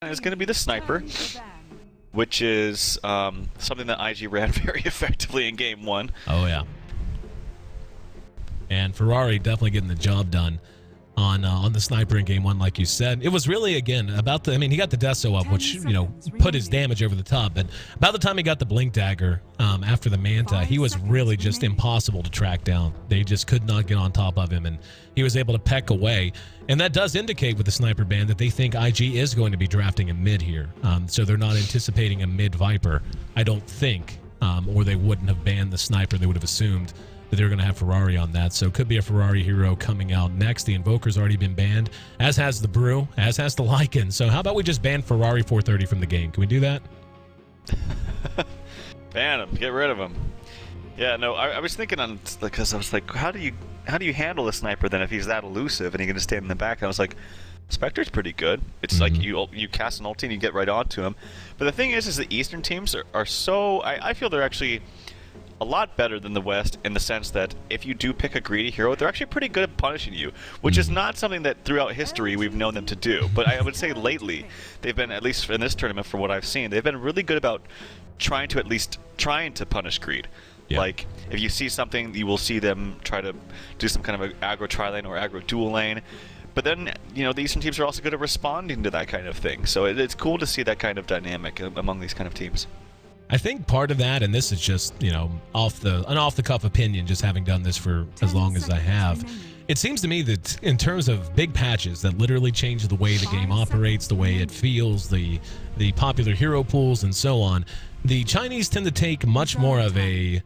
is going to be the sniper, which is something that IG ran very effectively in Game 1. Oh, yeah. And Ferrari definitely getting the job done on the sniper in Game 1, like you said. It was really, again, about the... I mean, he got the Deso up, which, you know, put his damage over the top. But about the time he got the Blink Dagger after the Manta, he was really just impossible to track down. They just could not get on top of him, and he was able to peck away. And that does indicate with the Sniper ban that they think IG is going to be drafting a mid here. So they're not anticipating a mid Viper, I don't think, or they wouldn't have banned the Sniper. They would have assumed that they're going to have Ferrari on that. So it could be a Ferrari hero coming out next. The Invoker's already been banned, as has the Brew, as has the Lycan. So how about we just ban Ferrari 430 from the game? Can we do that? Ban him. Get rid of him. Yeah, no, I was thinking on, because I was like, how do you handle the sniper then if he's that elusive and he can just stand in the back? And I was like, Spectre's pretty good. It's like you cast an ulti and you get right onto him. But the thing is the Eastern teams are so... I feel they're actually a lot better than the West in the sense that if you do pick a greedy hero, they're actually pretty good at punishing you, which is not something that throughout history we've known them to do. But I would say lately, they've been, at least in this tournament from what I've seen, they've been really good about trying to punish greed. Yeah. Like, if you see something, you will see them try to do some kind of a aggro tri-lane or aggro dual lane. But then, you know, the Eastern teams are also good at responding to that kind of thing. So it's cool to see that kind of dynamic among these kind of teams. I think part of that, and this is just, you know, an off-the-cuff opinion, just having done this for as long as I have, it seems to me that in terms of big patches that literally change the way the game operates, the way it feels, the popular hero pools, and so on, the Chinese tend to take much more of a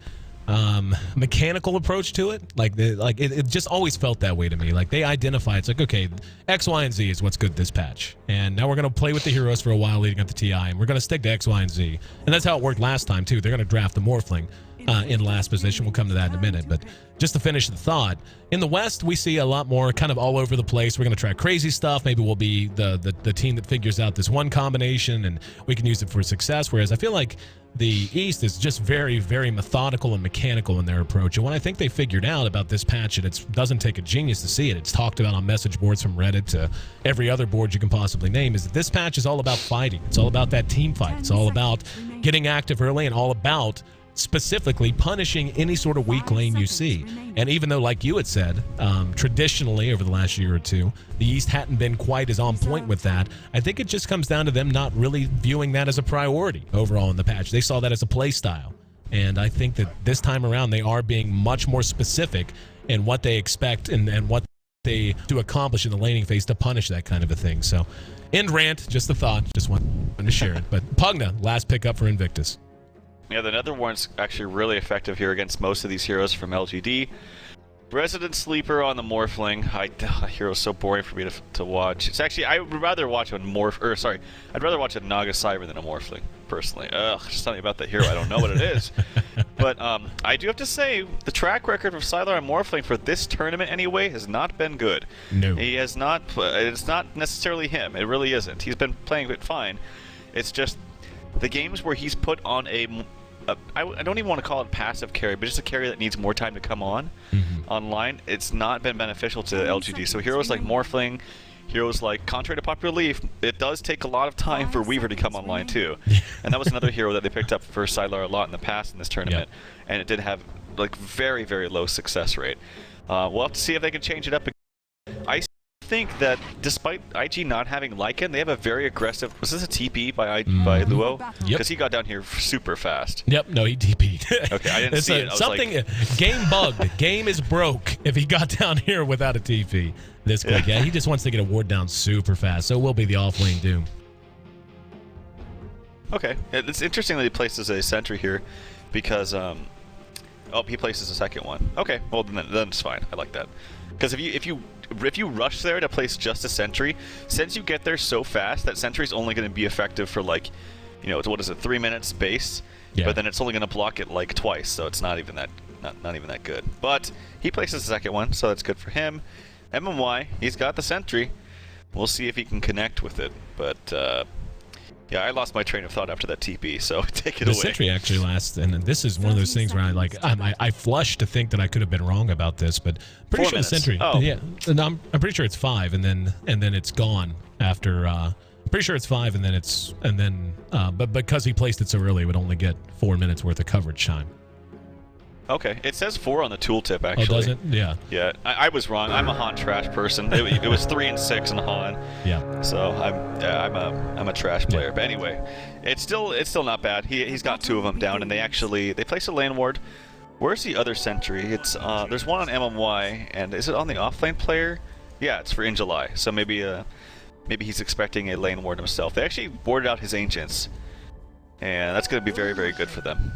mechanical approach to it. It just always felt that way to me. Like, they identify, it's like, okay, X, Y, and Z is what's good this patch, and now we're going to play with the heroes for a while leading up to TI, and we're going to stick to X, Y, and Z. And that's how it worked last time too. They're going to draft the Morphling in last position. We'll come to that in a minute, but just to finish the thought, in the West we see a lot more kind of all over the place. We're going to try crazy stuff. Maybe we'll be the team that figures out this one combination and we can use it for success, whereas I feel like the East is just very, very methodical and mechanical in their approach. And what I think they figured out about this patch, and it doesn't take a genius to see it, it's talked about on message boards from Reddit to every other board you can possibly name, is that this patch is all about fighting. It's all about that team fight. It's all about getting active early and all about specifically punishing any sort of weak lane you see. And even though, like you had said, traditionally over the last year or two, the East hadn't been quite as on point with that, I think it just comes down to them not really viewing that as a priority overall in the patch. They saw that as a play style. And I think that this time around they are being much more specific in what they expect and what they do accomplish in the laning phase to punish that kind of a thing. So, end rant, just a thought, just wanted to share it. But Pugna, last pickup for Invictus. Yeah, the Nether Warren's actually really effective here against most of these heroes from LGD. Resident Sleeper on the Morphling. The hero's so boring for me to watch. It's actually, I would rather watch a I'd rather watch a Naga Cyber than a Morphling, personally. Just tell me about that hero, I don't know what it is. But I do have to say, the track record of Sylar and Morphling for this tournament anyway has not been good. No. He has not, it's not necessarily him, it really isn't. He's been playing it fine. It's just the games where he's put on I don't even want to call it passive carry, but just a carry that needs more time to come on online, it's not been beneficial to LGD. So heroes like Morphling, heroes like, contrary to popular belief, it does take a lot of time for Weaver to come online too. And that was another hero that they picked up for Sylar a lot in the past in this tournament, and it did have like very, very low success rate. We'll have to see if they can change it up. I think that despite IG not having Lycan, they have a very aggressive... Was this a TP by Luo? Because he got down here super fast. Yep, no, he TP'd. Okay, I didn't see it. Something, game bugged. Game is broke if he got down here without a TP this quick. Yeah, he just wants to get a ward down super fast, so it will be the off-lane Doom. Okay, it's interesting that he places a sentry here because... oh, he places a second one. Okay, well then it's fine. I like that. Because if you rush there to place just a sentry, since you get there so fast, that sentry is only going to be effective for like, you know, what is it, 3 minutes base? Yeah. But then it's only going to block it like twice, so it's not even that good. But he places the second one, so that's good for him. MMY, he's got the sentry. We'll see if he can connect with it, but. Yeah, I lost my train of thought after that TP, so take it away. The sentry actually lasts, and this is one of those things where I flush to think that I could have been wrong about this, but pretty sure the sentry. Oh. Yeah, I'm pretty sure it's 5, and then it's gone after Pretty sure it's 5, and then but because he placed it so early, it would only get 4 minutes worth of coverage time. Okay, it says 4 on the tooltip actually. Oh, does it? Yeah. Yeah, I was wrong. I'm a Han trash person. It was 3 and 6 in Han. Yeah. So I'm a trash player. But anyway, it's still not bad. He's got 2 of them down, and they place a lane ward. Where's the other sentry? It's there's one on MMY, and is it on the offlane player? Yeah, it's for in July. So maybe he's expecting a lane ward himself. They actually warded out his ancients, and that's going to be very, very good for them.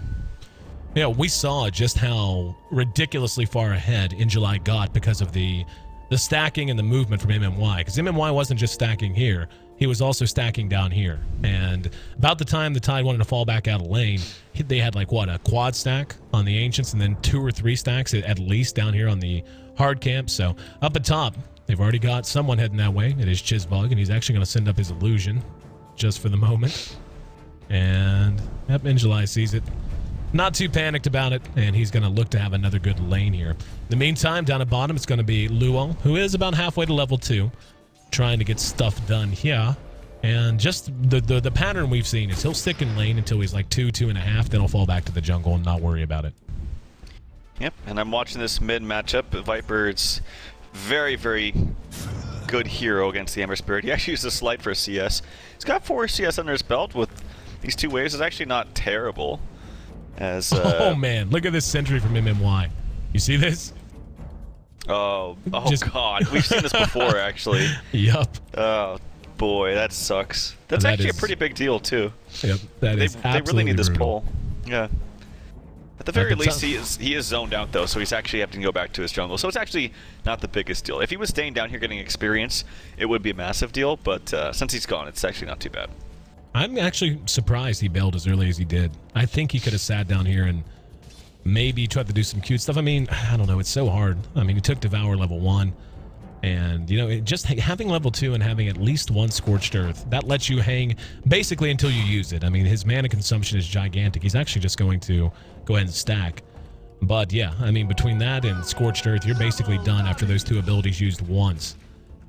Yeah, we saw just how ridiculously far ahead in July got because of the stacking and the movement from MMY. Because MMY wasn't just stacking here, he was also stacking down here. And about the time the Tide wanted to fall back out of lane, they had like, what, a quad stack on the Ancients and then 2 or 3 stacks at least down here on the hard camp. So up at top, they've already got someone heading that way. It is Chizbug, and he's actually going to send up his illusion just for the moment. And yep, in July sees it. Not too panicked about it, and he's going to look to have another good lane here. In the meantime, down at bottom, it's going to be Luo, who is about halfway to level 2, trying to get stuff done here. And just the pattern we've seen is he'll stick in lane until he's like 2.5, then he'll fall back to the jungle and not worry about it. Yep, and I'm watching this mid matchup. Viper, it's very, very good hero against the Ember Spirit. He actually used a slight for a CS. He's got 4 CS under his belt with these 2 waves. It's actually not terrible. Oh man, look at this sentry from MMY. You see this? Oh God, we've seen this before actually. Yup. Oh boy, that sucks. That's actually a pretty big deal too. Yep, that is absolutely They really need this brutal. pull. Yeah. At the very least, he is zoned out though, so he's actually having to go back to his jungle. So it's actually not the biggest deal. If he was staying down here getting experience, it would be a massive deal. But since he's gone, it's actually not too bad. I'm actually surprised he bailed as early as he did. I think he could have sat down here and maybe tried to do some cute stuff. I mean, I don't know. It's so hard. I mean, he took Devour level 1. And, you know, just having level 2 and having at least 1 Scorched Earth, that lets you hang basically until you use it. I mean, his mana consumption is gigantic. He's actually just going to go ahead and stack. But, yeah, I mean, between that and Scorched Earth, you're basically done after those 2 abilities used once.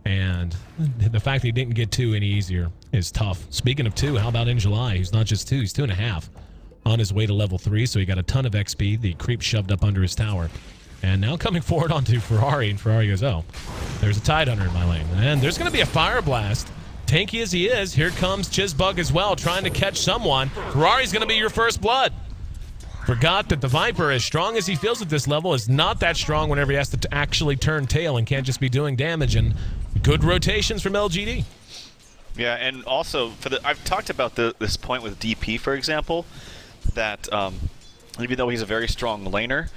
And the fact that he didn't get 2 any easier is tough. Speaking of 2, how about in July? He's not just 2, he's 2.5 on his way to level 3, so he got a ton of XP. The creep shoved up under his tower. And now coming forward onto Ferrari, and Ferrari goes, oh, there's a Tide Hunter in my lane. And there's going to be a Fire Blast. Tanky as he is, here comes Chizbug as well, trying to catch someone. Ferrari's going to be your first blood. Forgot that the Viper, as strong as he feels at this level, is not that strong whenever he has to actually turn tail and can't just be doing damage. And good rotations from LGD. Yeah, and also I've talked about this point with DP, for example, that even though he's a very strong laner,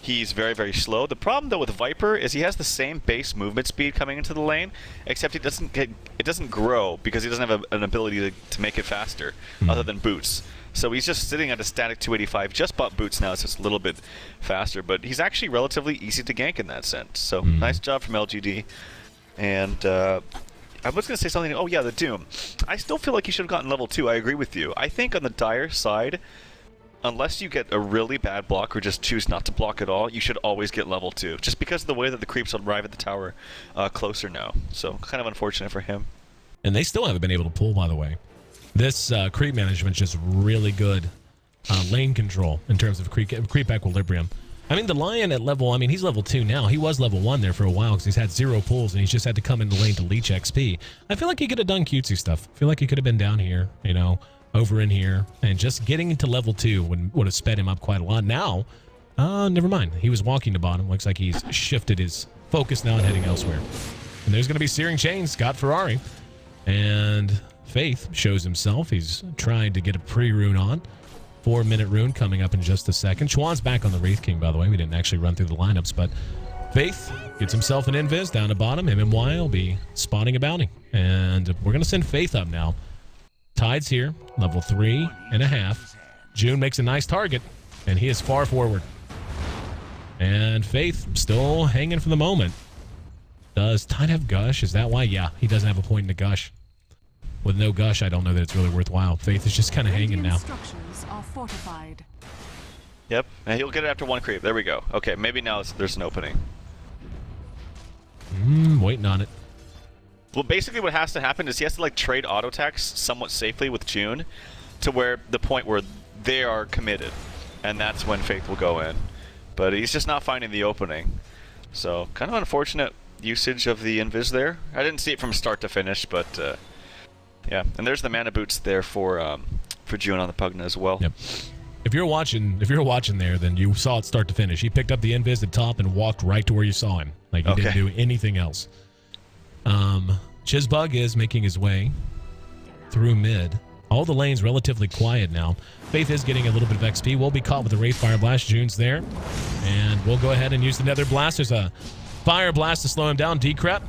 he's very, very slow. The problem though with Viper is he has the same base movement speed coming into the lane, except it doesn't grow because he doesn't have an ability to make it faster, other than boots. So he's just sitting at a static 285. Just bought boots now, so it's a little bit faster, but he's actually relatively easy to gank in that sense. So nice job from LGD. And I was going to say something. Oh yeah, the Doom. I still feel like he should have gotten level 2. I agree with you. I think on the Dire side, unless you get a really bad block or just choose not to block at all, you should always get level 2. Just because of the way that the creeps arrive at the tower closer now. So kind of unfortunate for him. And they still haven't been able to pull, by the way. This creep management is just really good lane control in terms of creep equilibrium. I mean, the Lion at level, I mean, he's level 2 now. He was level 1 there for a while because he's had 0 pulls and he's just had to come in the lane to leech XP. I feel like he could have done cutesy stuff. I feel like he could have been down here, you know, over in here, and just getting into level 2 would have sped him up quite a lot. Now, never mind. He was walking to bottom. Looks like he's shifted his focus now and heading elsewhere. And there's going to be Searing Chains, got Ferrari. And Faith shows himself. He's trying to get a pre-rune on. 4-minute rune coming up in just a second. Chuan's back on the Wraith King, by the way. We didn't actually run through the lineups, but Faith gets himself an invis down to bottom. MMY will be spotting a bounty. And we're going to send Faith up now. Tide's here, level 3.5. June makes a nice target, and he is far forward. And Faith still hanging for the moment. Does Tide have Gush? Is that why? Yeah, he doesn't have a point in the Gush. With no Gush, I don't know that it's really worthwhile. Faith is just kind of hanging now. Structures are fortified. Yep, and he'll get it after 1 creep. There we go. Okay, maybe now there's an opening. Waiting on it. Well, basically what has to happen is he has to like trade auto attacks somewhat safely with June to where the point where they are committed, and that's when Faith will go in. But he's just not finding the opening. So kind of unfortunate usage of the Invis there. I didn't see it from start to finish, but yeah. And there's the mana boots there for June on the Pugna as well. Yep. If you're watching there, then you saw it start to finish. He picked up the Invis at top and walked right to where you saw him. Like he didn't do anything else. Chizbug is making his way through mid. All the lanes relatively quiet now. Faith is getting a little bit of XP. We'll be caught with the Wraith Fire Blast. June's there. And we'll go ahead and use the Nether Blast. There's a Fire Blast to slow him down. Decrep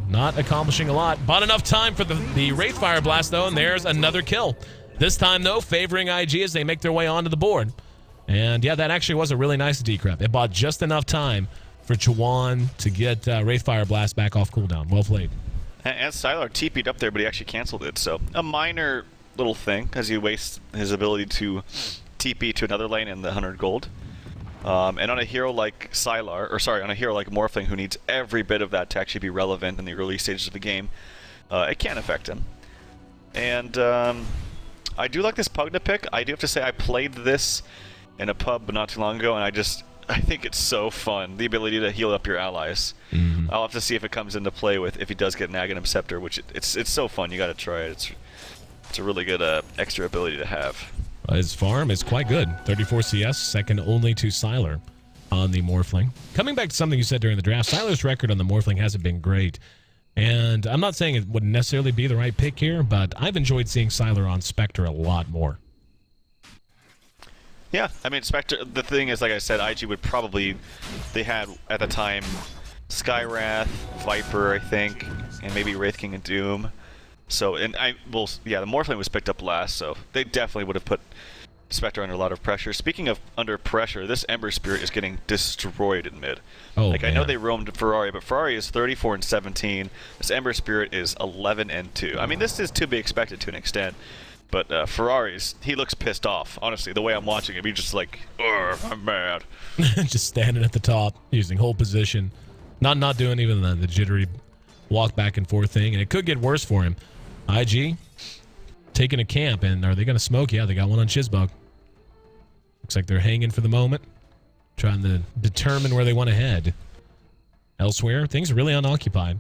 not accomplishing a lot. Bought enough time for the Wraith Fire Blast, though, and there's another kill. This time, though, favoring IG as they make their way onto the board. And, yeah, that actually was a really nice decrep. It bought just enough time for Chuan to get Wraith Fire Blast back off cooldown. Well played. And Sylar TP'd up there, but he actually canceled it. So a minor little thing, as he wastes his ability to TP to another lane in the 100 gold. And on a hero like Sylar, or sorry, on a hero like Morphling, who needs every bit of that to actually be relevant in the early stages of the game, it can affect him. And I do like this Pugna pick. I do have to say I played this in a pub not too long ago, and I think it's so fun, the ability to heal up your allies. I'll have to see if it comes into play with if he does get an Aghanim Scepter, which it's so fun. You got to try it. It's a really good extra ability to have. His farm is quite good. 34 CS, second only to Sylar on the Morphling. Coming back to something you said during the draft, Sylar's record on the Morphling hasn't been great. And I'm not saying it wouldn't necessarily be the right pick here, but I've enjoyed seeing Sylar on Spectre a lot more. Yeah, I mean, Spectre, the thing is, like I said, IG would probably, they had at the time Skywrath, Viper, I think, and maybe Wraith King and Doom. So, and yeah, the Morphling was picked up last, so they definitely would have put Spectre under a lot of pressure. Speaking of under pressure, this Ember Spirit is getting destroyed in mid. Oh, like, man. I know they roamed Ferrari, but Ferrari is 34 and 17. This Ember Spirit is 11 and 2. I mean, this is to be expected to an extent. But Ferrari's, he looks pissed off. Honestly, the way I'm watching him, he's just like, "Ugh, I'm mad." Just standing at the top, using hold position. Not doing even the jittery walk back and forth thing. And it could get worse for him. IG taking a camp, and are they going to smoke? Yeah, they got one on Chizbug. Looks like they're hanging for the moment, trying to determine where they want to head. Elsewhere, things are really unoccupied.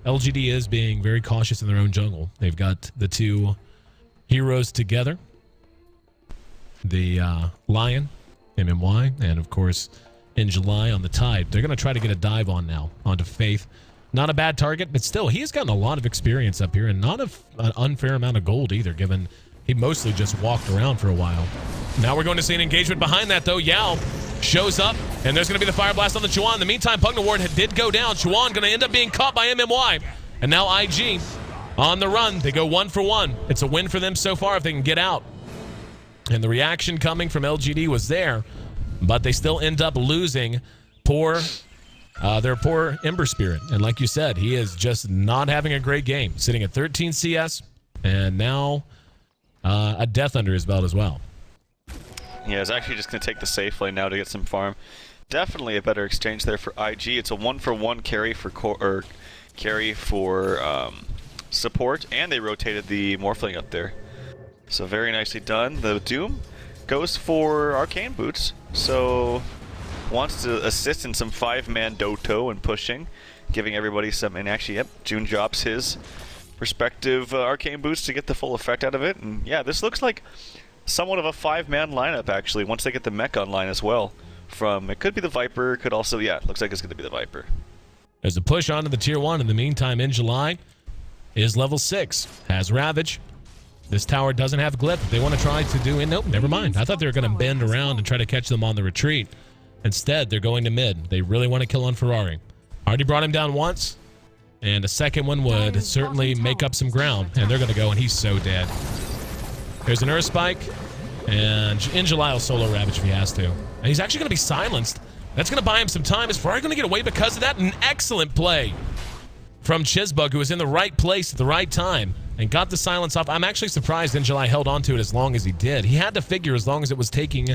LGD is being very cautious in their own jungle. They've got the two heroes together. The Lion, MMY, and of course, in July on the Tide. They're going to try to get a dive on now onto Faith. Not a bad target, but still, he has gotten a lot of experience up here, and not an unfair amount of gold either, given he mostly just walked around for a while. Now we're going to see an engagement behind that, though. Yao shows up, and there's going to be the Fire Blast on the Chuan. In the meantime, Pugna Ward did go down. Chuan going to end up being caught by MMY. And now IG on the run. They go 1 for 1. It's a win for them so far if they can get out. And the reaction coming from LGD was there, but they still end up losing their poor Ember Spirit. And like you said, he is just not having a great game. Sitting at 13 CS, and now a death under his belt as well. Yeah, he's actually just going to take the safe lane now to get some farm. Definitely a better exchange there for IG. It's a 1-for-1 carry for support, and they rotated the Morphling up there. So very nicely done. The Doom goes for Arcane Boots, so wants to assist in some 5-man Doto and pushing, giving everybody some, and actually, yep, June drops his respective Arcane Boots to get the full effect out of it. And yeah, this looks like somewhat of a 5-man lineup, actually, once they get the mech online as well. It could be the Viper, could also, yeah, looks like it's going to be the Viper. There's a push onto the Tier 1. In the meantime, in July is level 6. Has Ravage. This tower doesn't have Glyph. They want to try to do... Nope, never mind. I thought they were going to bend around and try to catch them on the retreat. Instead, they're going to mid. They really want to kill on Ferrari. Already brought him down once, and a second one would certainly make up some ground. And they're going to go, and he's so dead. There's an Earth Spike, and in July will solo Ravage if he has to. And he's actually going to be silenced. That's going to buy him some time. Is Ferrari going to get away because of that? An excellent play from Chizbug, who was in the right place at the right time and got the silence off. I'm actually surprised in July held on to it as long as he did. He had to figure as long as it was taking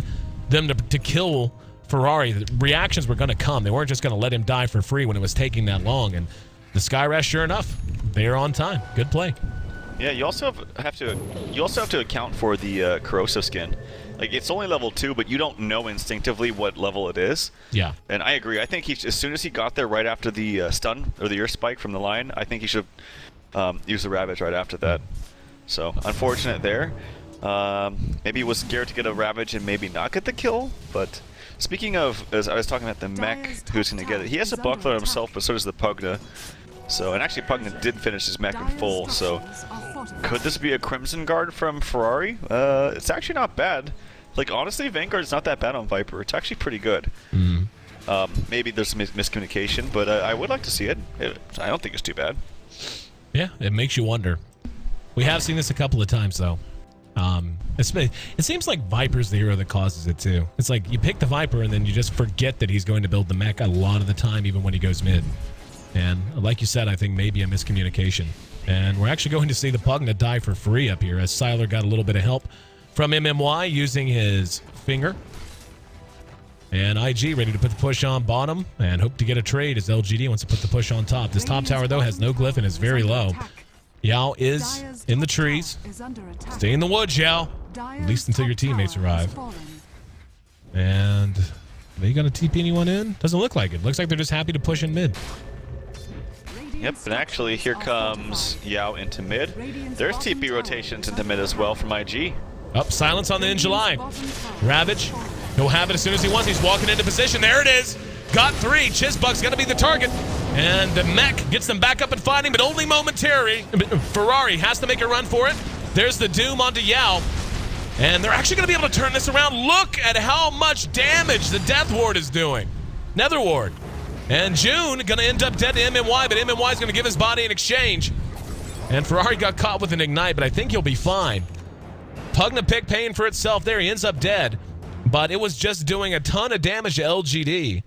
them to kill Ferrari, the reactions were going to come. They weren't just going to let him die for free when it was taking that long. And the Skyrash, sure enough, they're on time. Good play. Yeah, you also have to account for the corrosive skin. Like, it's only level 2, but you don't know instinctively what level it is. Yeah. And I agree. I think as soon as he got there right after the stun or the earth spike from the line, I think he should use the Ravage right after that. So, unfortunate there. Maybe he was scared to get a Ravage and maybe not get the kill, but speaking of, as I was talking about the mech who's going to get it, he has a buckler himself, but so does the Pugna. So, and actually Pugna did finish his mech in full, so could this be a Crimson Guard from Ferrari? It's actually not bad. Like, honestly, Vanguard's not that bad on Viper. It's actually pretty good. Maybe there's some miscommunication, but I would like to see it. I don't think it's too bad. Yeah, it makes you wonder. We have seen this a couple of times, though. It seems like Viper's the hero that causes it, too. It's like you pick the Viper, and then you just forget that he's going to build the mech a lot of the time, even when he goes mid. And like you said, I think maybe a miscommunication. And we're actually going to see the Pugna die for free up here, as Siler got a little bit of help from MMY using his finger. And IG ready to put the push on bottom and hope to get a trade as LGD wants to put the push on top. This top tower, though, has no glyph and is very low. Yao is in the trees. Stay in the woods, Yao. At least until your teammates arrive. And are you going to TP anyone in? Doesn't look like it. Looks like they're just happy to push in mid. Yep, and actually here comes Yao into mid. There's TP rotations into mid as well from IG. Up, silence on the in July. Ravage, he'll have it as soon as he wants. He's walking into position. There it is. Got 3. Chizbug's going to be the target. And the mech gets them back up and fighting, but only momentary. Ferrari has to make a run for it. There's the Doom onto Yao. And they're actually going to be able to turn this around. Look at how much damage the Death Ward is doing. Nether Ward. And June going to end up dead to MMY, but MMY is going to give his body in exchange. And Ferrari got caught with an Ignite, but I think he'll be fine. Pugna pick paying for itself there. He ends up dead, but it was just doing a ton of damage to LGD.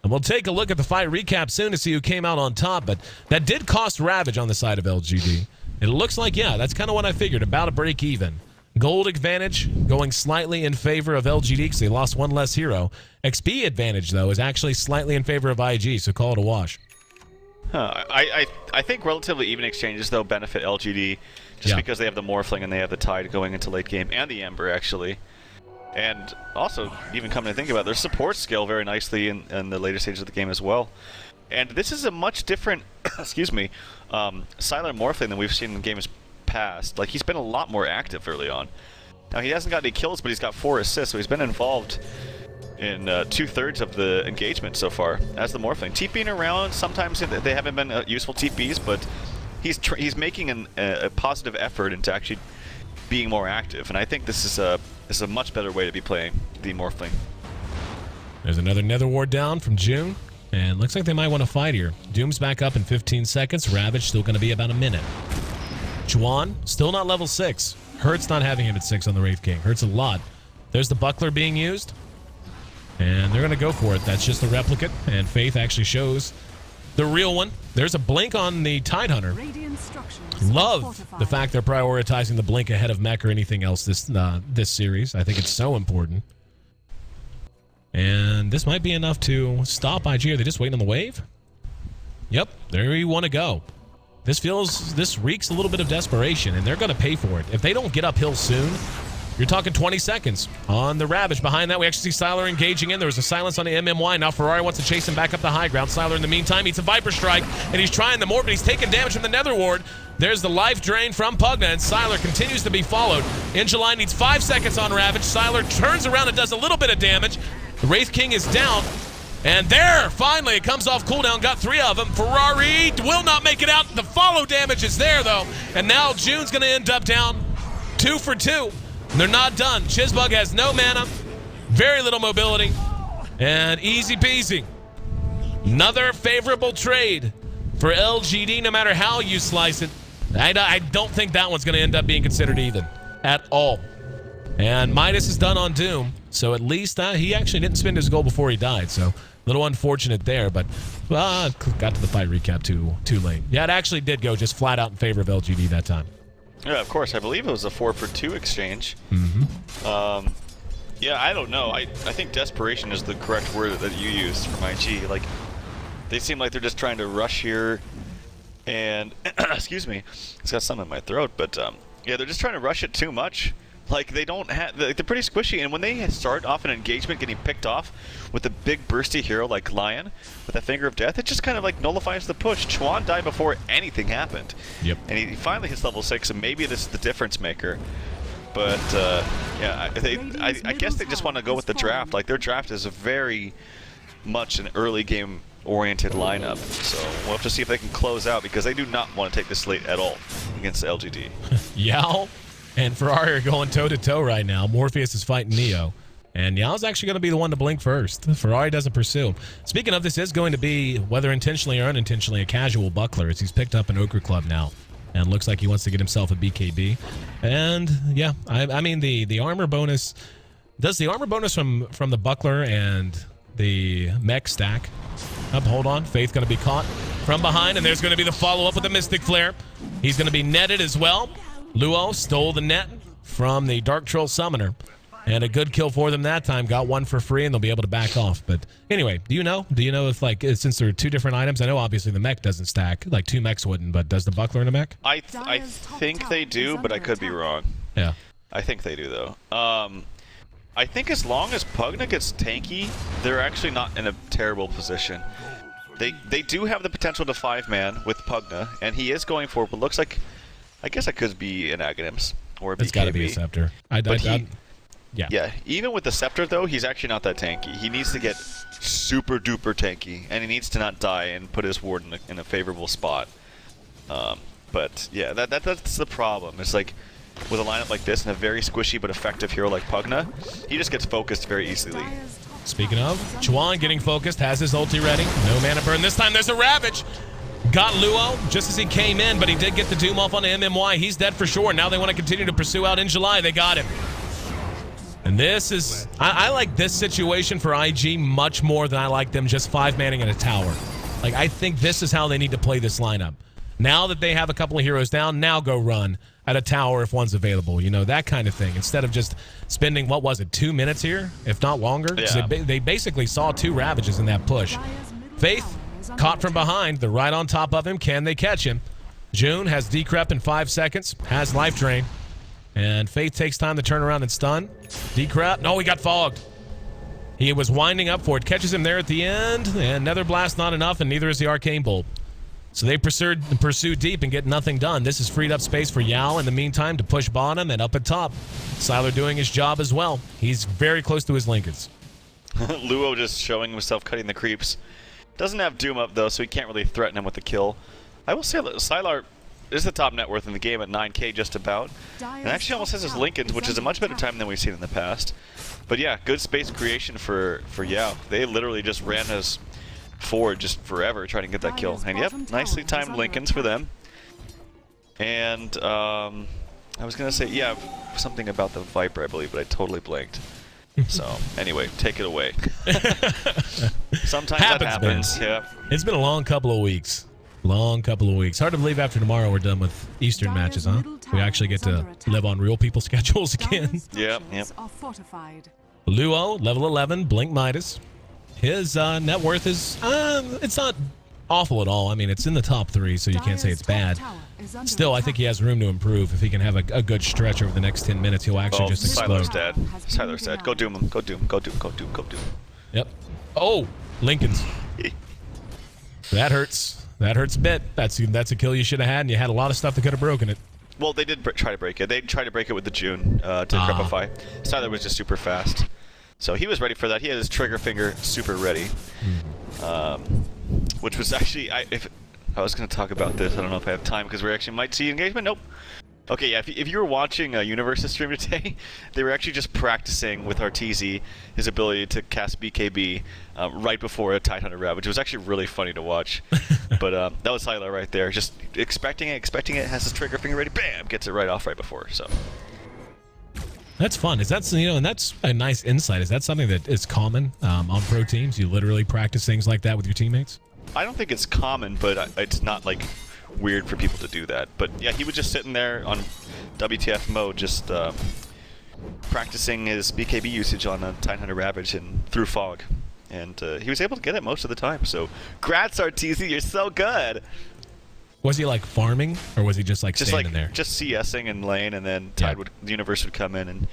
And we'll take a look at the fight recap soon to see who came out on top, but that did cost Ravage on the side of LGD. It looks like, yeah, that's kind of what I figured, about a break even. Gold advantage going slightly in favor of LGD because they lost one less hero. XP advantage, though, is actually slightly in favor of IG, so call it a wash. I think relatively even exchanges, though, benefit LGD just because they have the Morphling and they have the Tide going into late game, and the Ember, actually. And also, even coming to think about it, their support scale very nicely in the later stages of the game as well. And this is a much different, excuse me, Silent Morphling than we've seen in games past. Like, he's been a lot more active early on. Now, he hasn't got any kills, but he's got 4 assists, so he's been involved in 2/3 of the engagement so far as the Morphling. TPing around, sometimes they haven't been useful TPs, but he's making a positive effort into actually being more active, and I think this is a much better way to be playing the Morphling. There's another Nether Ward down from June, and looks like they might want to fight here. Doom's back up in 15 seconds. Ravage still going to be about a minute. Juan, still not level 6. Hurts not having him at 6 on the Wraith King. Hurts a lot. There's the Buckler being used. And they're going to go for it. That's just a replicate. And Faith actually shows the real one. There's a blink on the Tidehunter. Love the fact they're prioritizing the blink ahead of mech or anything else this series. I think it's so important. And this might be enough to stop IG. Are they just waiting on the wave? Yep, there you want to go. This reeks a little bit of desperation, and they're going to pay for it. If they don't get uphill soon, you're talking 20 seconds on the Ravage. Behind that, we actually see Siler engaging in. There was a silence on the MMY. Now Ferrari wants to chase him back up the high ground. Siler, in the meantime, eats a Viper Strike, and he's trying the more, but he's taking damage from the Nether Ward. There's the life drain from Pugna, and Siler continues to be followed. Injuly needs 5 seconds on Ravage. Siler turns around and does a little bit of damage. The Wraith King is down. And there, finally, it comes off cooldown. Got 3 of them. Ferrari will not make it out. The follow damage is there, though. And now June's going to end up down 2 for 2. And they're not done. Chizbug has no mana, very little mobility, and easy peasy. Another favorable trade for LGD, no matter how you slice it. I don't think that one's going to end up being considered even at all. And Midas is done on Doom, so at least he actually didn't spend his gold before he died, so a little unfortunate there, but got to the fight recap too late. Yeah, it actually did go just flat out in favor of LGD that time. Yeah, of course. I believe it was a 4 for 2 exchange. Yeah, I don't know. I think desperation is the correct word that you used from IG. Like, they seem like they're just trying to rush here And excuse me, it's got something in my throat. But yeah, they're just trying to rush it too much. Like they don't have, they're pretty squishy, and when they start off an engagement getting picked off with a big bursty hero like Lion with a Finger of Death, it just kind of like nullifies the push. Chuan died before anything happened. Yep. And he finally hits level 6, and maybe this is the difference maker. But yeah, I guess they just want to go with the draft. Like their draft is very much an early game oriented lineup. So we'll have to see if they can close out, because they do not want to take this late at all against LGD. Yao and Ferrari are going toe-to-toe right now. Morpheus is fighting Neo. And Yao's actually going to be the one to blink first. Ferrari doesn't pursue. Speaking of, this is going to be, whether intentionally or unintentionally, a casual buckler, as he's picked up an Ochre Club now. And looks like he wants to get himself a BKB. And, yeah, I mean, the armor bonus... Does the armor bonus from the buckler and the mech stack? Up, hold on. Faith going to be caught from behind, and there's going to be the follow-up with the Mystic Flare. He's going to be netted as well. Luo stole the net from the Dark Troll Summoner. And a good kill for them that time. Got one for free, and they'll be able to back off. But anyway, do you know if, like, since there are two different items, I know obviously the mech doesn't stack. Like, two mechs wouldn't, but does the buckler and a mech? I think they do, but I could be wrong. Yeah. I think they do, though. I think as long as Pugna gets tanky, they're actually not in a terrible position. They do have the potential to 5-man with Pugna, and he is going for what looks like, I guess it could be an Aghanims or a BKB. It's got to be a Scepter. Yeah, even with the Scepter, though, he's actually not that tanky. He needs to get super duper tanky, and he needs to not die and put his ward in a favorable spot. But yeah, that's the problem. It's like, with a lineup like this and a very squishy but effective hero like Pugna, he just gets focused very easily. Speaking of, Chuan getting focused, has his ulti ready. No mana burn. This time there's a Ravage. Got Luo just as he came in, but he did get the Doom off on MMY. He's dead for sure. Now they want to continue to pursue out in July. They got him. And this is... I like this situation for IG much more than I like them just 5-manning in a tower. Like, I think this is how they need to play this lineup. Now that they have a couple of heroes down, now go run at a tower if one's available. You know, that kind of thing. Instead of just spending, what was it, 2 minutes here? If not longer? Yeah. They basically saw 2 Ravages in that push. Faith, caught from behind. They're right on top of him. Can they catch him? June has Decrep in 5 seconds. Has Life Drain. And Faith takes time to turn around and stun. Decrep. No, he got fogged. He was winding up for it. Catches him there at the end. And Nether Blast not enough, and neither is the Arcane Bolt. So they pursue deep and get nothing done. This has freed up space for Yao in the meantime to push bottom and up at top. Sylar doing his job as well. He's very close to his Lincolns. Luo just showing himself cutting the creeps. Doesn't have Doom up, though, so he can't really threaten him with the kill. I will say that Sylar is the top net worth in the game at 9k just about. And actually almost has his Lincolns, which is a much better time than we've seen in the past. But yeah, good space creation for Yao. They literally just ran his forward just forever trying to get that kill. And yep, nicely timed Lincolns for them. And I was going to say, yeah, something about the Viper, I believe, but I totally blanked. So anyway, take it away. Sometimes that happens. Man. Yeah. It's been a long couple of weeks. Long couple of weeks. Hard to believe after tomorrow we're done with Eastern matches, huh? We actually get to live on real people's schedules again. Yep. Luo, level 11, Blink Midas. His net worth is, it's not awful at all. I mean, it's in the top 3, so you can't say it's bad. Still, I think he has room to improve. If he can have a good stretch over the next 10 minutes, he'll actually just explode. Sylar's dead. Sylar's dead. Go doom him. Go doom. Go doom. Go doom. Go doom. Yep. Oh, Lincoln's. That hurts. That hurts a bit. That's a kill you should have had, and you had a lot of stuff that could have broken it. Well, they did try to break it. They tried to break it with the June to Crepify. Sylar was just super fast. So he was ready for that. He had his trigger finger super ready. Which was actually, if I was going to talk about this, I don't know if I have time because we actually might see engagement. Nope. Okay, yeah, if you were watching Universe's stream today, they were actually just practicing with Arteezy his ability to cast BKB right before a Tidehunter Ravage. It was actually really funny to watch. But that was Sylar right there, just expecting it, has his trigger finger ready, bam, gets it right off right before. So that's fun. And that's a nice insight. Is that something that is common on pro teams? You literally practice things like that with your teammates? I don't think it's common, but it's not like weird for people to do that. But yeah, he was just sitting there on WTF mode, just practicing his BKB usage on a Tidehunter Ravage and through fog. And he was able to get it most of the time. So, grats Arteezy, you're so good! Was he like farming, or was he just like standing there? Just CSing in lane, and then Tide the universe would come in and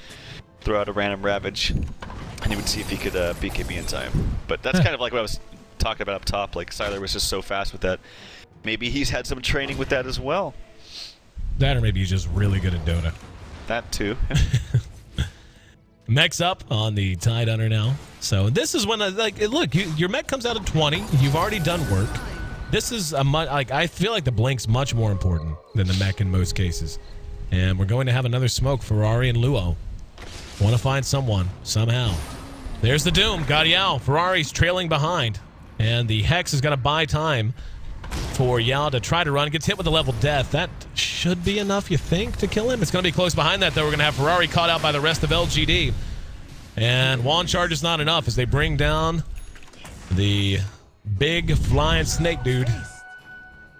throw out a random Ravage, and he would see if he could BKB in time. But that's kind of like what I was talking about up top. Like Sylar was just so fast with that. Maybe he's had some training with that as well. That, or maybe he's just really good at Dota. That too. Mech's up on the Tide Hunter now. So this is when, look, your mech comes out at 20. You've already done work. This is I feel like the Blink's much more important than the mech in most cases. And we're going to have another smoke. Ferrari and Luo want to find someone somehow. There's the Doom. Got Yao. Ferrari's trailing behind. And the Hex is going to buy time for Yao to try to run. Gets hit with a level death. That should be enough, you think, to kill him? It's going to be close behind that, though. We're going to have Ferrari caught out by the rest of LGD. And wand charge is not enough as they bring down the big flying snake dude.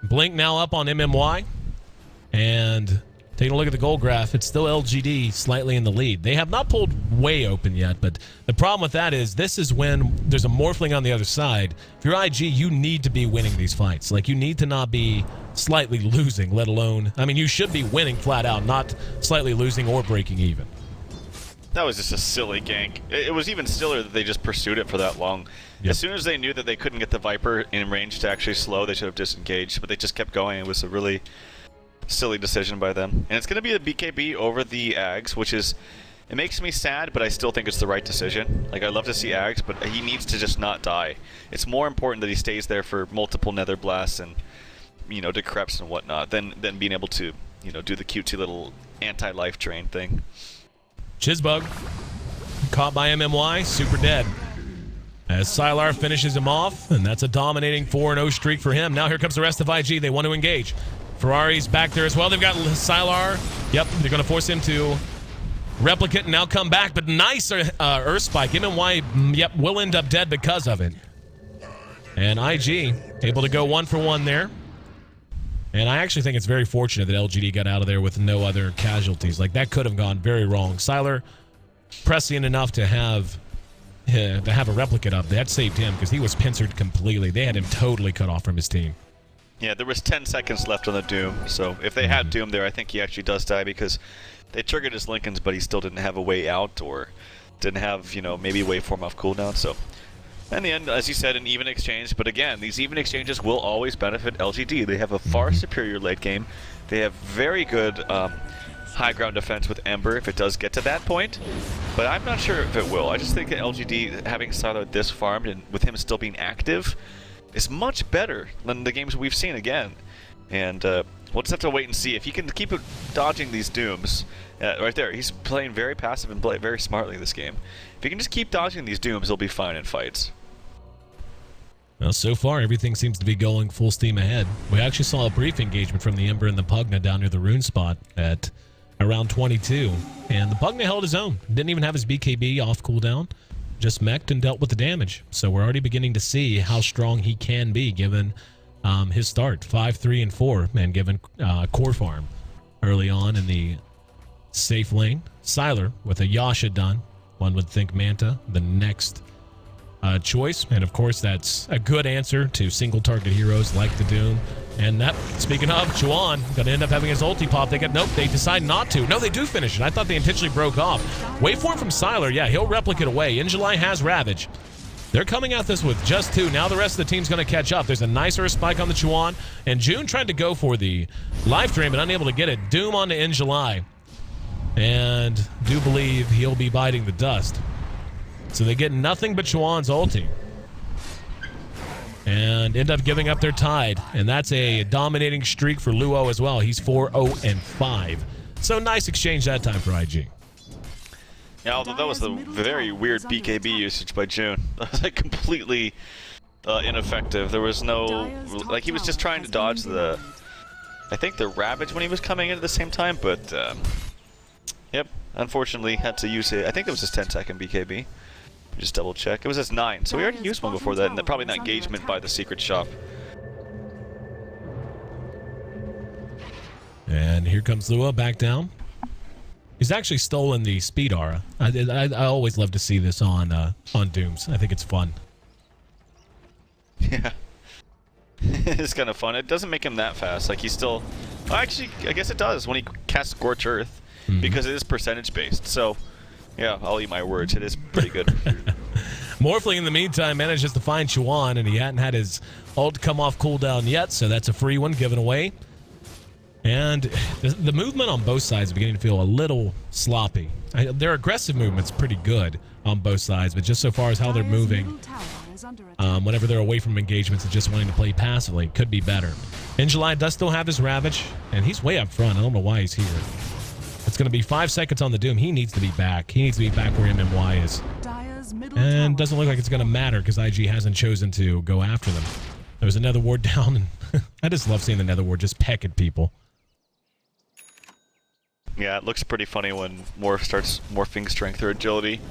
Blink now up on MMY. And taking a look at the goal graph, it's still LGD slightly in the lead. They have not pulled way open yet, but the problem with that is this is when there's a Morphling on the other side. If you're IG, you need to be winning these fights. Like, you need to not be slightly losing, let alone... I mean, you should be winning flat out, not slightly losing or breaking even. That was just a silly gank. It was even sillier that they just pursued it for that long. Yep. As soon as they knew that they couldn't get the Viper in range to actually slow, they should have disengaged, but they just kept going. It was a really silly decision by them. And it's going to be the BKB over the Ags, which is... It makes me sad, but I still think it's the right decision. Like, I'd love to see Ags, but he needs to just not die. It's more important that he stays there for multiple Nether Blasts and, you know, decreps and whatnot than being able to, you know, do the cutesy little anti-life drain thing. Chizbug caught by MMY, super dead. As Sylar finishes him off, and that's a dominating 4-0 streak for him. Now here comes the rest of IG. They want to engage. Ferrari's back there as well. They've got Sylar. Yep, they're going to force him to replicate and now come back. But nice Earth Spike. MMY, yep, will end up dead because of it. And IG able to go 1-for-1 there. And I actually think it's very fortunate that LGD got out of there with no other casualties. Like, that could have gone very wrong. Sylar prescient enough to have a replicate up. That saved him because he was pincered completely. They had him totally cut off from his team. Yeah, there was 10 seconds left on the Doom, so if they had Doom there, I think he actually does die because they triggered his Lincolns, but he still didn't have a way out or didn't have, you know, maybe waveform off cooldown. So in the end, as you said, an even exchange. But again, these even exchanges will always benefit LGD. They have a far superior late game. They have very good high ground defense with Ember if it does get to that point. But I'm not sure if it will. I just think that LGD having Sylar this farmed and with him still being active is much better than the games we've seen again. And we'll just have to wait and see if he can keep dodging these Dooms. Right there, he's playing very passive and very smartly this game. If he can just keep dodging these Dooms, he'll be fine in fights. Well, so far, everything seems to be going full steam ahead. We actually saw a brief engagement from the Ember and the Pugna down near the rune spot at around 22. And the Pugna held his own. Didn't even have his BKB off cooldown. Just mech'd and dealt with the damage. So we're already beginning to see how strong he can be given his start. 5, 3, and 4, and given core farm early on in the safe lane. Sylar with a Yasha done. One would think Manta, the next choice. And of course, that's a good answer to single target heroes like the Doom. And that, speaking of, Chuan gonna end up having his ulti pop. Nope, they decide not to. No, they do finish it. I thought they intentionally broke off. Waveform from Sylar, yeah, he'll replicate away. In July has Ravage. They're coming at this with just 2. Now the rest of the team's going to catch up. There's a nice Earth Spike on the Chuan. And June tried to go for the life drain, but unable to get it. Doom onto In July. And do believe he'll be biting the dust. So they get nothing but Chuan's ulti. And end up giving up their Tide. And that's a dominating streak for Luo as well. He's 4-0-5. So nice exchange that time for IG. Yeah, although that was a very weird BKB usage by June. That was like completely ineffective. There was no... Like, he was just trying to dodge the... I think the Ravage when he was coming in at the same time, but... Yep, unfortunately had to use it. I think it was his 10-second BKB. Just double check. It was his 9, so we already used one before that, and probably not engagement by the secret shop. And here comes Lua back down. He's actually stolen the speed aura. I always love to see this on Dooms. I think it's fun. Yeah. is kind of fun. It doesn't make him that fast. Like he's still, well, actually, I guess it does when he casts Scorch Earth because it is percentage based. So, yeah, I'll eat my words. It is pretty good. Morphling in the meantime manages to find Chuan, and he hadn't had his ult come off cooldown yet, so that's a free one given away. And the movement on both sides is beginning to feel a little sloppy. Their aggressive movement's pretty good on both sides, but just so far as how they're moving, whenever they're away from engagements and just wanting to play passively, could be better. Injuly does still have his Ravage, and he's way up front. I don't know why he's here. It's going to be 5 seconds on the Doom. He needs to be back. He needs to be back where MMY is. And doesn't look like it's going to matter because IG hasn't chosen to go after them. There was a Nether Ward down, and I just love seeing the Nether Ward just peck at people. Yeah, it looks pretty funny when Morph starts morphing strength or agility.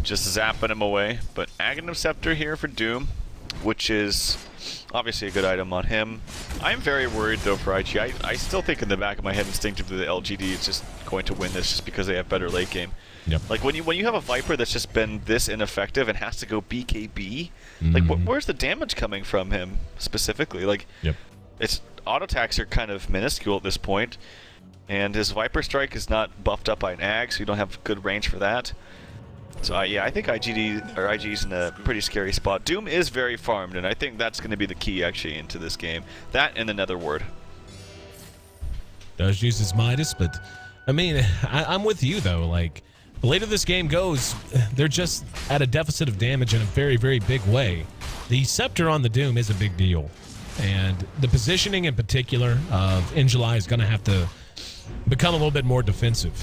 Just zapping him away. But Aghanim Scepter here for Doom, which is obviously a good item on him. I'm very worried though for IG. I still think in the back of my head instinctively the LGD is just going to win this just because they have better late game. Yep. Like when you have a Viper that's just been this ineffective and has to go BKB, like where's the damage coming from him specifically? Like, it's auto attacks are kind of minuscule at this point. And his Viper Strike is not buffed up by an Ag, so you don't have good range for that. So yeah, I think IG's in a pretty scary spot. Doom is very farmed, and I think that's going to be the key actually into this game. That and the Nether Ward. Does use his Midas, but I mean, I'm with you though. Like, the later this game goes, they're just at a deficit of damage in a very, very big way. The Scepter on the Doom is a big deal, and the positioning in particular of Injuly is going to have to become a little bit more defensive.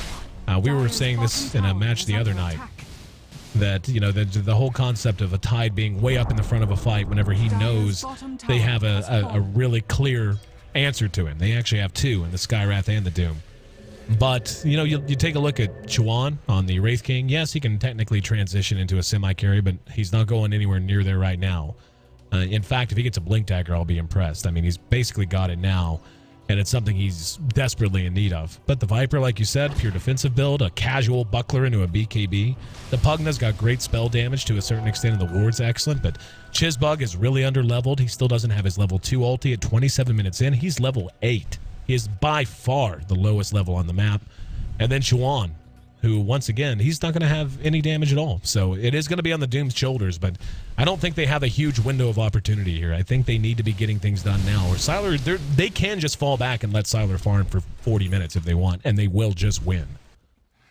We were saying this in a match the other night, that, you know, the whole concept of a Tide being way up in the front of a fight whenever he knows they have a really clear answer to him. They actually have two in the Skywrath and the Doom. But, you know, you take a look at Chuan on the Wraith King. Yes, he can technically transition into a semi-carry, but he's not going anywhere near there right now. In fact, if he gets a Blink Dagger, I'll be impressed. I mean, he's basically got it now, and it's something he's desperately in need of. But the Viper, like you said, pure defensive build, a casual buckler into a BKB. The Pugna's got great spell damage to a certain extent, and the Ward's excellent, but Chizbug is really under-leveled. He still doesn't have his level 2 ulti at 27 minutes in. He's level 8. He is by far the lowest level on the map. And then Chuan, who, once again, he's not going to have any damage at all. So it is going to be on the Doom's shoulders, but I don't think they have a huge window of opportunity here. I think they need to be getting things done now. Or Sylar, they can just fall back and let Sylar farm for 40 minutes if they want, and they will just win.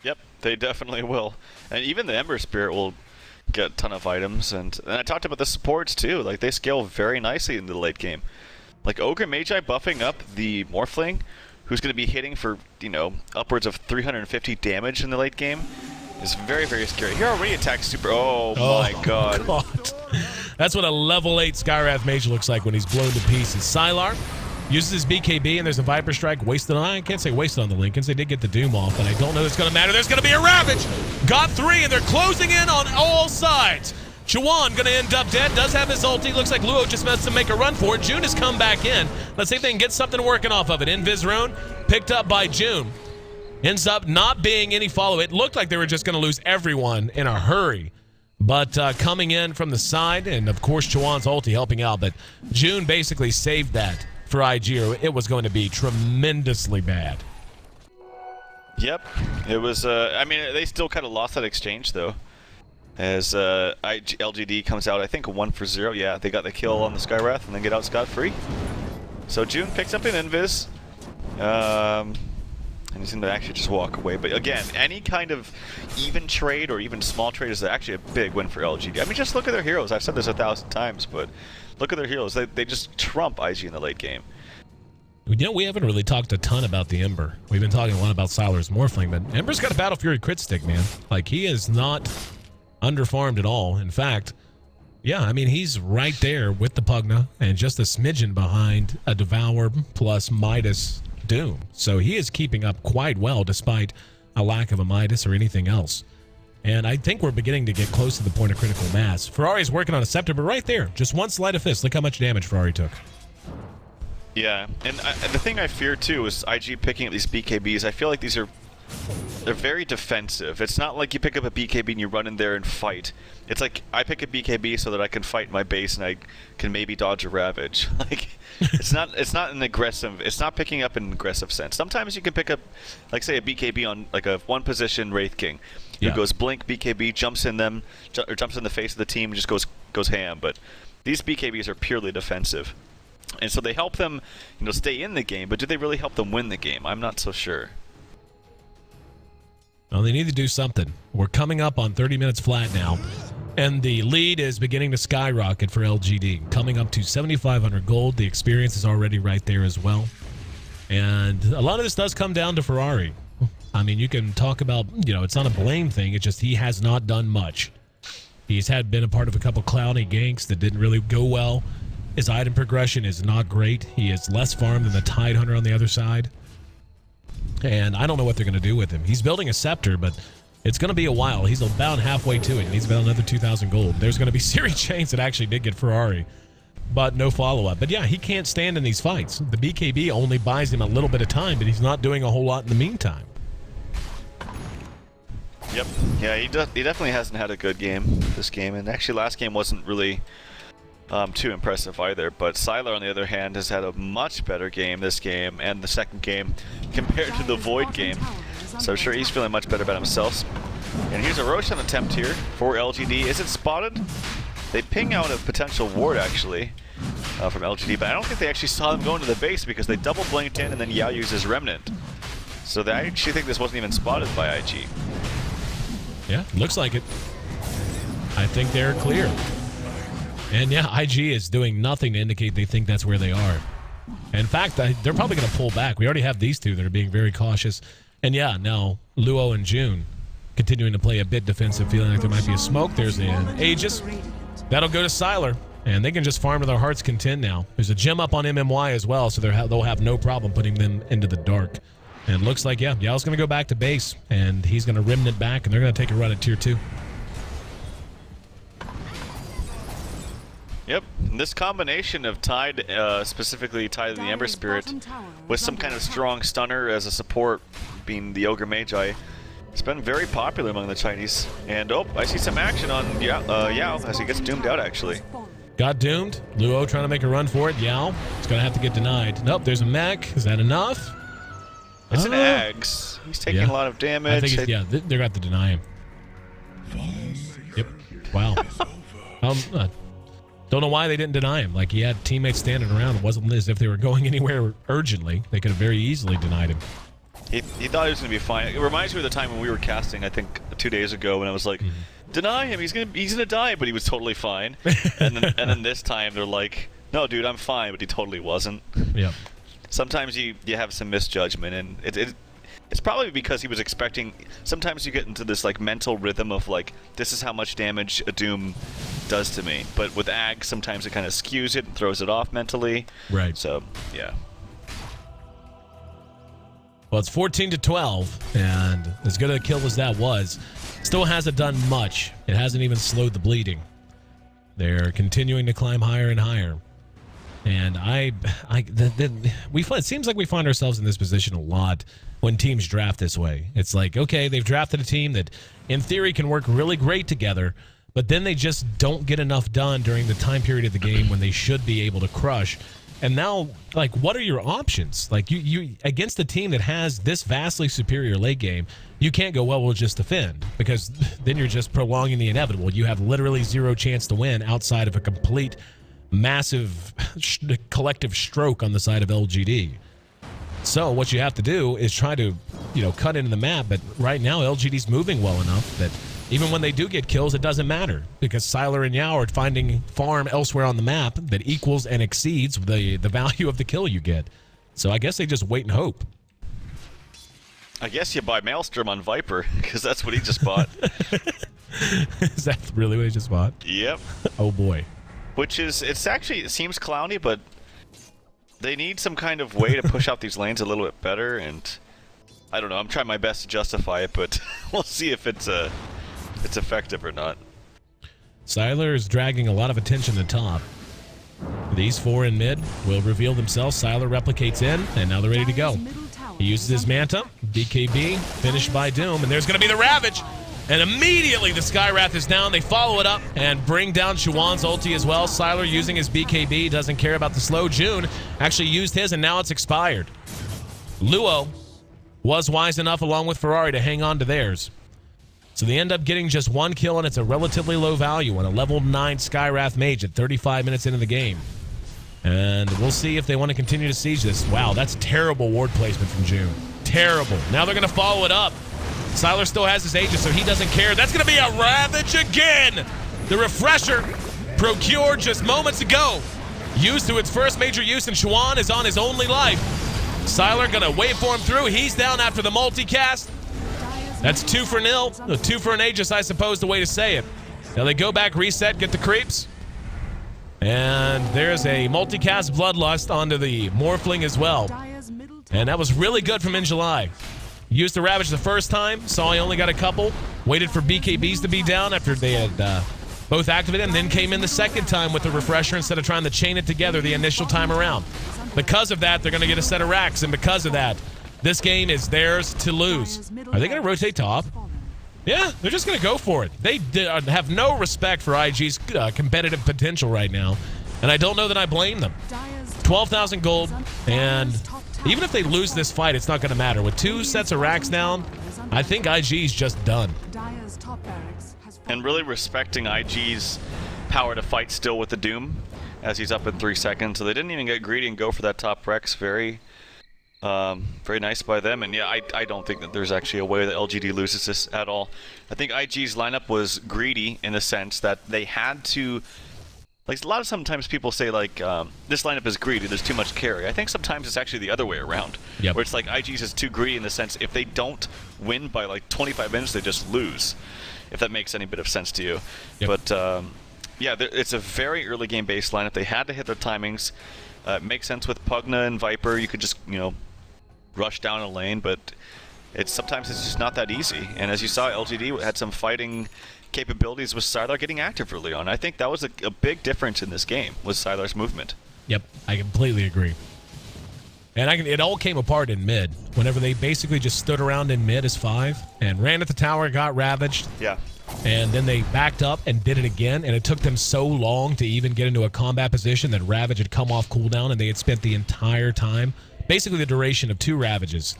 Yep, they definitely will. And even the Ember Spirit will get a ton of items. And I talked about the supports, too. Like, they scale very nicely into the late game. Like, Ogre Magi buffing up the Morphling, who's going to be hitting for, you know, upwards of 350 damage in the late game, is very, very scary. He already attacks super... Oh my god. That's what a level 8 Skywrath Mage looks like when he's blown to pieces. Sylar uses his BKB, and there's a Viper Strike wasted on... I can't say wasted on the Lincolns. They did get the Doom off, but I don't know if it's going to matter. There's going to be a Ravage! Got 3, and they're closing in on all sides. Chuan gonna end up dead, does have his ulti. Looks like Luo just must to make a run for it. June has come back in. Let's see if they can get something working off of it. Invis Rune, picked up by June. Ends up not being any follow. It looked like they were just gonna lose everyone in a hurry. But coming in from the side, and of course Chuan's ulti helping out, but June basically saved that for IG, or it was going to be tremendously bad. Yep, it was, I mean, they still kind of lost that exchange though. As LGD comes out, I think 1-for-0. Yeah, they got the kill on the Skywrath and then get out scot-free. So June picks up an Invis. And he's going to actually just walk away. But again, any kind of even trade or even small trade is actually a big win for LGD. I mean, just look at their heroes. I've said this 1,000 times, but look at their heroes. They just trump IG in the late game. You know, we haven't really talked a ton about the Ember. We've been talking a lot about Sylar's Morphling, but Ember's got a Battle Fury crit stick, man. Like, he is not underfarmed at all. In fact, yeah, I mean, he's right there with the Pugna and just a smidgen behind a Devour plus Midas Doom. So he is keeping up quite well despite a lack of a Midas or anything else. And I think we're beginning to get close to the point of critical mass. Ferrari's working on a Scepter, but right there, just one sleight of fist. Look how much damage Ferrari took. Yeah, and the thing I fear too is IG picking up these BKBs. I feel like these are they're very defensive. It's not like you pick up a BKB and you run in there and fight. It's like I pick a BKB so that I can fight my base and I can maybe dodge a Ravage. Like it's not an aggressive. It's not picking up in an aggressive sense. Sometimes you can pick up, like say a BKB on like a one position Wraith King, who goes blink BKB, jumps in them, or jumps in the face of the team, and just goes ham. But these BKBs are purely defensive, and so they help them, stay in the game. But do they really help them win the game? I'm not so sure. Well, they need to do something. We're coming up on 30 minutes flat now, and the lead is beginning to skyrocket for LGD, coming up to 7,500 gold. The experience is already right there as well. And a lot of this does come down to Ferrari. I mean, you can talk about, it's not a blame thing. It's just he has not done much. He's been a part of a couple clowny ganks that didn't really go well. His item progression is not great. He is less farmed than the Tide Hunter on the other side. And I don't know what they're going to do with him. He's building a scepter, but it's going to be a while. He's about halfway to it. He needs about another 2,000 gold. There's going to be series chains that actually did get Ferrari, but no follow-up. But yeah, he can't stand in these fights. The BKB only buys him a little bit of time, but he's not doing a whole lot in the meantime. Yep. Yeah, he definitely hasn't had a good game this game, and actually last game wasn't really too impressive either. But Sylar, on the other hand, has had a much better game this game and the second game compared to the Void game. So I'm sure he's feeling much better about himself. And here's a Roshan attempt here for LGD. Is it spotted? They ping out a potential ward actually from LGD, but I don't think they actually saw them go into the base because they double blinked in and then Yao uses Remnant. So they actually think this wasn't even spotted by IG. Yeah, looks like it. I think they're clear. And yeah, IG is doing nothing to indicate they think that's where they are. In fact, they're probably going to pull back. We already have these two that are being very cautious. And yeah, now Luo and June continuing to play a bit defensive, feeling like there might be a smoke. There's an Aegis. That'll go to Sylar, and they can just farm to their heart's content now. There's a gem up on MMY as well, so they'll have no problem putting them into the dark. And it looks like, yeah, Yao's going to go back to base, and he's going to remnant back, and they're going to take a run at tier 2. Yep, and this combination of Tide, specifically Tide of the Ember Spirit, with some kind of strong stunner as a support, being the Ogre Magi, it's been very popular among the Chinese. And oh, I see some action on Yao as he gets doomed out actually. Got doomed. Luo trying to make a run for it. Yao is going to have to get denied. Nope, there's a mech. Is that enough? It's an Ags. He's taking a lot of damage. I think they're going to have to deny him. Yep. Wow. Don't know why they didn't deny him. Like, he had teammates standing around. It wasn't as if they were going anywhere urgently. They could have very easily denied him. He thought he was going to be fine. It reminds me of the time when we were casting, I think 2 days ago, when I was like, deny him, he's gonna die, but he was totally fine. and then this time they're like, no dude, I'm fine, but he totally wasn't. Yep. Sometimes you have some misjudgment, and it's probably because he was expecting. Sometimes you get into this like mental rhythm of like, this is how much damage a Doom does to me. But with Ag, sometimes it kind of skews it and throws it off mentally. Right. So yeah. Well, it's 14-12, and as good a kill as that was, still hasn't done much. It hasn't even slowed the bleeding. They're continuing to climb higher and higher. And it seems like we find ourselves in this position a lot when teams draft this way. It's like, okay, they've drafted a team that, in theory, can work really great together, but then they just don't get enough done during the time period of the game when they should be able to crush. And now, like, what are your options? Like, you against a team that has this vastly superior late game, you can't go, well, we'll just defend, because then you're just prolonging the inevitable. You have literally zero chance to win outside of a complete, massive, collective stroke on the side of LGD. So what you have to do is try to, cut into the map. But right now, LGD's moving well enough that even when they do get kills, it doesn't matter, because Sylar and Yao are finding farm elsewhere on the map that equals and exceeds the value of the kill you get. So I guess they just wait and hope. I guess you buy Maelstrom on Viper, because that's what he just bought. Is that really what he just bought? Yep. Oh boy. Which is, it seems clowny, but they need some kind of way to push out these lanes a little bit better, and I don't know, I'm trying my best to justify it, but we'll see if it's effective or not. Sylar is dragging a lot of attention to top. These four in mid will reveal themselves. Sylar replicates in, and now they're ready to go. He uses his Manta. BKB, finished by Doom. And there's going to be the Ravage. And immediately the Skywrath is down. They follow it up and bring down Chuan's ulti as well. Sylar using his BKB, doesn't care about the slow. June actually used his, and now it's expired. Luo was wise enough, along with Ferrari, to hang on to theirs. So they end up getting just 1 kill, and it's a relatively low value on a level 9 Skywrath mage at 35 minutes into the game. And we'll see if they want to continue to siege this. Wow, that's terrible ward placement from June. Terrible. Now they're going to follow it up. Sylar still has his Aegis, so he doesn't care. That's going to be a Ravage again! The Refresher, procured just moments ago, used to its first major use, and Chuan is on his only life. Sylar going to wait for him through. He's down after the multicast. That's 2 for nil. 2 for an Aegis, I suppose, the way to say it. Now they go back, reset, get the creeps. And there's a multicast Bloodlust onto the Morphling as well. And that was really good from In July. Used the Ravage the first time, saw he only got a couple. Waited for BKBs to be down after they had both activated, and then came in the second time with the Refresher instead of trying to chain it together the initial time around. Because of that, they're going to get a set of racks, and because of that, this game is theirs to lose. Are they going to rotate top? Yeah, they're just going to go for it. They have no respect for IG's competitive potential right now, and I don't know that I blame them. 12,000 gold, and even if they lose this fight, it's not going to matter. With 2 sets of racks down, I think IG's just done. And really respecting IG's power to fight still with the Doom, as he's up in 3 seconds. So they didn't even get greedy and go for that top Rex. Very nice by them. And yeah, I don't think that there's actually a way that LGD loses this at all. I think IG's lineup was greedy in the sense that they had to... Like, a lot of sometimes people say, like, this lineup is greedy, there's too much carry. I think sometimes it's actually the other way around. Yep. Where it's like, IG's is too greedy in the sense, if they don't win by, like, 25 minutes, they just lose. If that makes any bit of sense to you. Yep. But, yeah, it's a very early game based lineup. They had to hit their timings. It makes sense with Pugna and Viper. You could just, you know, rush down a lane, but sometimes it's just not that easy. And as you saw, LGD had some fighting capabilities with Sylar getting active early on. I think that was a big difference in this game, was Sylar's movement. Yep, I completely agree. And it all came apart in mid, whenever they basically just stood around in mid as 5 and ran at the tower, got ravaged. Yeah. And then they backed up and did it again, and it took them so long to even get into a combat position that Ravage had come off cooldown, and they had spent the entire time, basically the duration of 2 Ravages,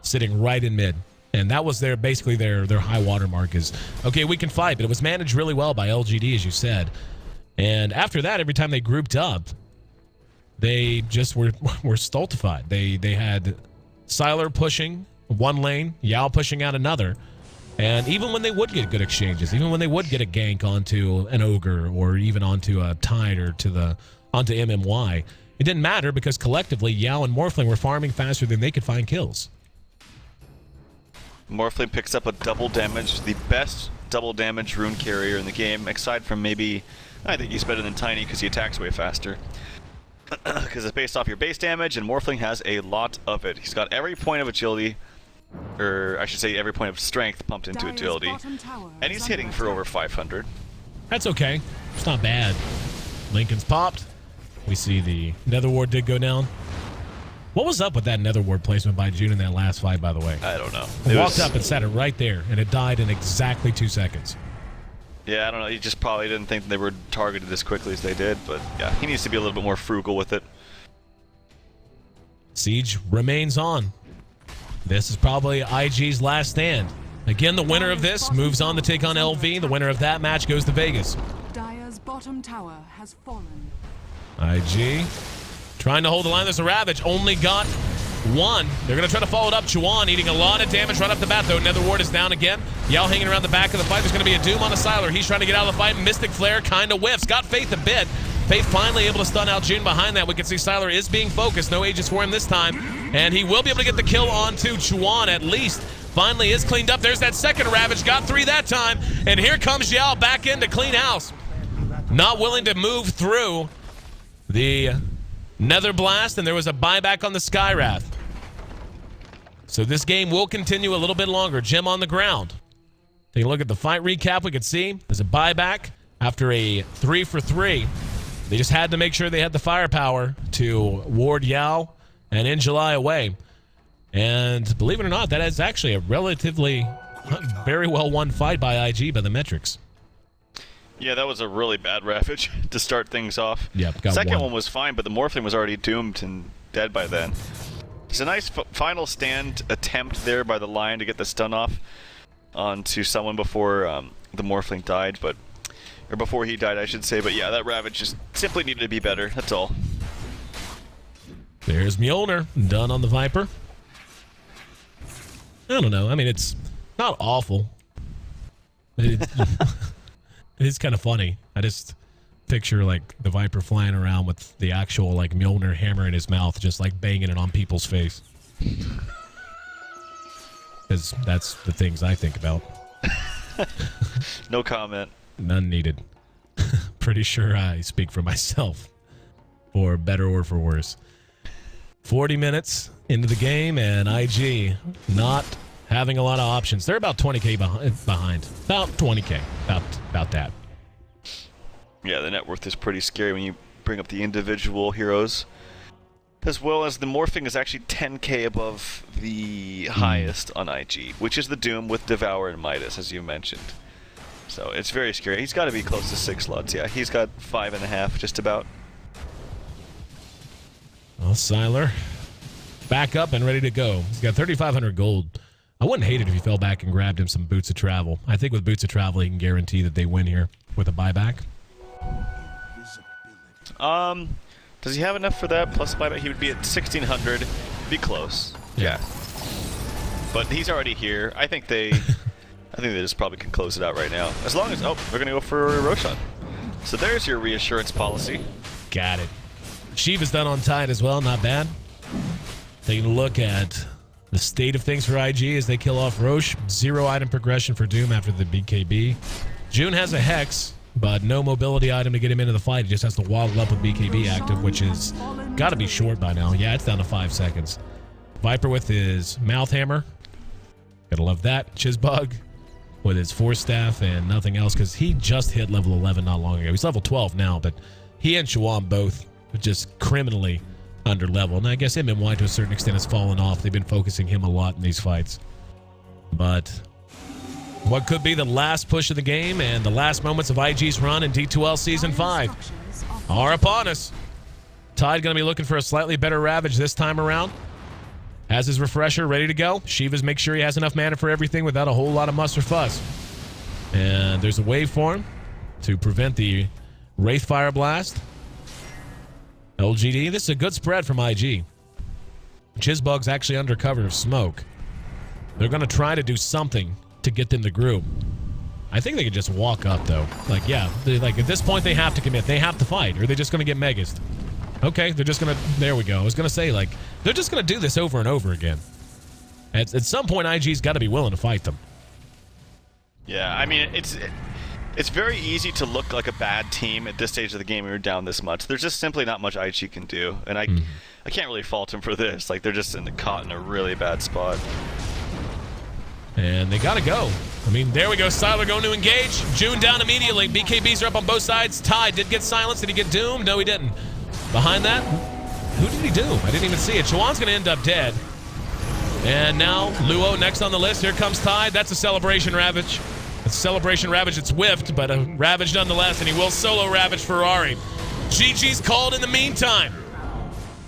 sitting right in mid. And that was basically their high water mark is, okay, we can fight, but it was managed really well by LGD, as you said. And after that, every time they grouped up, they just were stultified. They had Sylar pushing one lane, Yao pushing out another. And even when they would get good exchanges, even when they would get a gank onto an Ogre or even onto a Tide or onto MMY, it didn't matter because collectively Yao and Morphling were farming faster than they could find kills. Morphling picks up a double damage, the best double damage rune carrier in the game, aside from maybe, I think he's better than Tiny because he attacks way faster. Because it's based off your base damage, and Morphling has a lot of it. He's got every point of agility, or I should say every point of strength pumped into agility, and he's hitting for over 500. That's okay. It's not bad. Lincoln's popped. We see the Nether Ward did go down. What was up with that Nether Ward placement by June in that last fight, by the way? I don't know. He walked up and set it right there, and it died in exactly 2 seconds. Yeah, I don't know. He just probably didn't think they were targeted as quickly as they did, but yeah, he needs to be a little bit more frugal with it. Siege remains on. This is probably IG's last stand. Again, the winner of this moves on to take on LV. The winner of that match goes to Vegas. Dire's bottom tower has fallen. IG trying to hold the line. There's a Ravage. Only got 1. They're going to try to follow it up. Chuan eating a lot of damage right off the bat, though. Nether Ward is down again. Yao hanging around the back of the fight. There's going to be a Doom on a Sylar. He's trying to get out of the fight. Mystic Flare kind of whiffs. Got Faith a bit. Faith finally able to stun out June behind that. We can see Sylar is being focused. No Aegis for him this time. And he will be able to get the kill onto Chuan at least. Finally is cleaned up. There's that second Ravage. Got 3 that time. And here comes Yao back in to clean house. Not willing to move through the Nether Blast, and there was a buyback on the Skywrath. So this game will continue a little bit longer. Jim on the ground. Take a look at the fight recap. We can see there's a buyback after a 3 for 3. They just had to make sure they had the firepower to ward Yao and In July away. And believe it or not, that is actually a relatively very well won fight by IG by the metrics. Yeah, that was a really bad Ravage to start things off. Yep, got Second one. one was fine, but the Morphling was already doomed and dead by then. It's a nice final stand attempt there by the Lion to get the stun off onto someone before the Morphling died, or before he died, I should say. But yeah, that Ravage just simply needed to be better. That's all. There's Mjolnir done on the Viper. I don't know. I mean, it's not awful. It is kind of funny. I just picture like the Viper flying around with the actual like Mjolnir hammer in his mouth, just like banging it on people's face. Because that's the things I think about. No comment. None needed. Pretty sure I speak for myself. For better or for worse. 40 minutes into the game, and IG not having a lot of options. They're about 20k behind. About 20k. About that. Yeah, the net worth is pretty scary when you bring up the individual heroes. As well as the Morphing is actually 10k above the highest on IG, which is the Doom with Devour and Midas, as you mentioned. So it's very scary. He's got to be close to 6 slots. Yeah, he's got 5.5 just about. Well, Siler, back up and ready to go. He's got 3,500 gold. I wouldn't hate it if he fell back and grabbed him some Boots of Travel. I think with Boots of Travel, he can guarantee that they win here with a buyback. Does he have enough for that? Plus buyback, he would be at 1,600. Be close. Yeah. But he's already here. I think they just probably can close it out right now. As long as, oh, we're gonna go for Roshan. So there's your reassurance policy. Got it. Shiva's done on Tide as well, not bad. Taking a look at the state of things for IG as they kill off Roche. 0 item progression for Doom after the BKB. June has a Hex, but no mobility item to get him into the fight. He just has to waddle up with BKB active, which is got to be short by now. Yeah, it's down to 5 seconds. Viper with his Mouth Hammer. Gotta love that. Chizbug with his Force Staff and nothing else because he just hit level 11 not long ago. He's level 12 now, but he and Shuan both just criminally under level. And I guess MMY to a certain extent has fallen off. They've been focusing him a lot in these fights. But what could be the last push of the game and the last moments of IG's run in D2L Season 5 are upon us. Tide going to be looking for a slightly better Ravage this time around. Has his refresher ready to go. Shiva's make sure he has enough mana for everything without a whole lot of muss or fuss. And there's a waveform to prevent the Wraithfire Blast. LGD, this is a good spread from IG. Chizbug's actually under cover of smoke. They're going to try to do something to get them to group. I think they could just walk up, though. Like, yeah, like at this point, they have to commit. They have to fight, or they're just going to get Megast. Okay, they're just going to... There we go. I was going to say, like, they're just going to do this over and over again. At some point, IG's got to be willing to fight them. Yeah, I mean, it's very easy to look like a bad team at this stage of the game when you're down this much. There's just simply not much IG can do, and I can't really fault them for this. Like, they're just caught in a really bad spot. And they got to go. I mean, there we go. Siler going to engage. June down immediately. BKBs are up on both sides. Tide did get silenced. Did he get doomed? No, he didn't. Behind that, who did he doom? I didn't even see it. Chuan's going to end up dead. And now, Luo next on the list. Here comes Tide. That's a Celebration Ravage. It's a Celebration Ravage. It's whiffed, but a Ravage nonetheless, and he will solo Ravage Ferrari. GG's called in the meantime.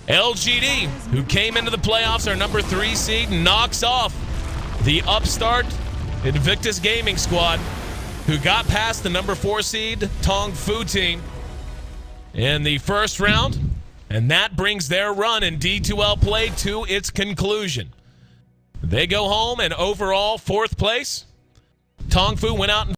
LGD, who came into the playoffs, our number 3 seed, knocks off the upstart Invictus Gaming squad, who got past the number 4 seed Tong Fu team in the first round, and that brings their run in D2L play to its conclusion. They go home, and overall 4th place. Tong Fu went out and